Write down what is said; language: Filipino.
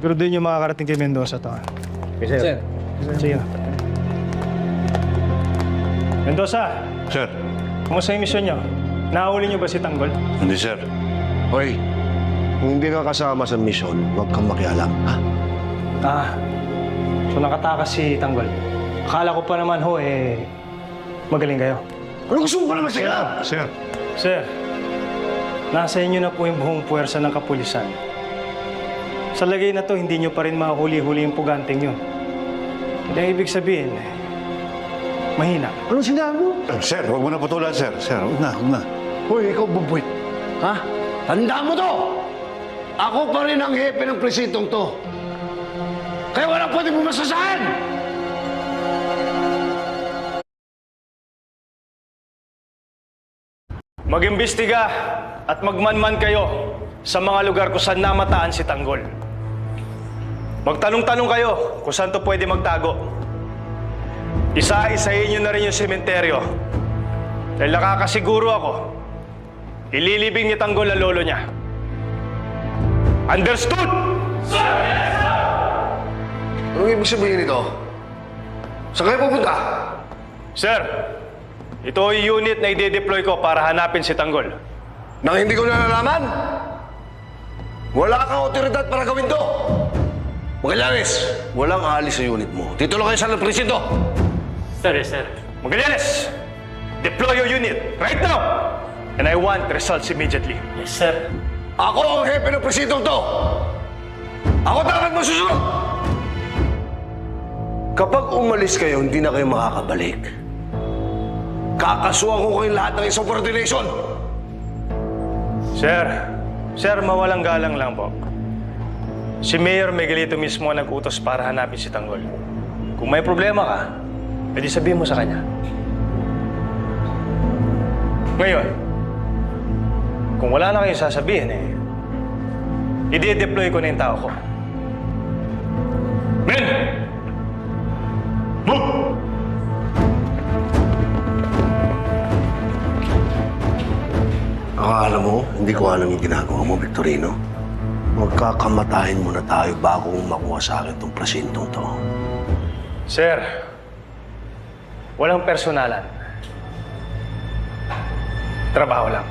Pero din yung makakarating kay Mendoza to. Okay, sir. Sige na. Mendoza, Sir. kumusta yung mission nyo? Nahuli nyo ba si Tanggol? Hindi, sir. Hoy, kung hindi ka kasama sa misyon, huwag kang makialam, ha? So nakatakas si Tanggol. Akala ko pa naman magaling kayo. Ano gusto mo pa naman sila? Sir. Sir, nasa inyo na po yung buong puwersa ng kapulisan. Sa lagay na to, hindi nyo pa rin mahuli-huli yung puganting yun. Kaya ibig sabihin, mahina. Anong sinabi mo? Sir, huwag mo na putulan, sir. Sir, huwag na, huwag na. Hoy, ikaw bubuit. Ha? Tandaan mo to! Ako pa rin ang hepe ng presintong to. Kaya walang pwede mo masasahan! Mag-imbestiga at magmanman kayo sa mga lugar kung saan namataan si Tanggol. Magtanong-tanong kayo kung saan to pwede magtago. Isa-isahin nyo na rin yung sementeryo. Dahil nakakasiguro ako, ililibing ni Tanggol ang lolo niya. Understood? Anong ibig sabihin nito? Saan kayo pupunta? Sir, ito yung unit na i-deploy ko para hanapin si Tanggol. Nang hindi ko nalalaman? Wala kang otoridad para gawin to! Magallanes, walang alis sa unit mo. Dito lang kayo sa presinto. Sir, yes, sir. Magallanes, deploy your unit right now! And I want results immediately. Yes, sir. Ako ang hepe ng presintong to! Ako dapat masusunod! Kapag umalis kayo, hindi na kayo makakabalik. Kakasuhan ko kayong lahat ng insubordination! Sir, mawalang galang lang po. Si Mayor Miguelito mismo ang nag-utos para hanapin si Tanggol. Kung may problema ka, pwede sabihin mo sa kanya. Ngayon, kung wala na kayong sasabihin, i-deploy ko na yung tao ko. Men! Move! Akala mo, hindi ko alam yung ginagawa mo, Victorino. Magkakamatahin mo na tayo bago mo makuha sa akin itong presintong to. Sir, walang personalan. Trabaho lang.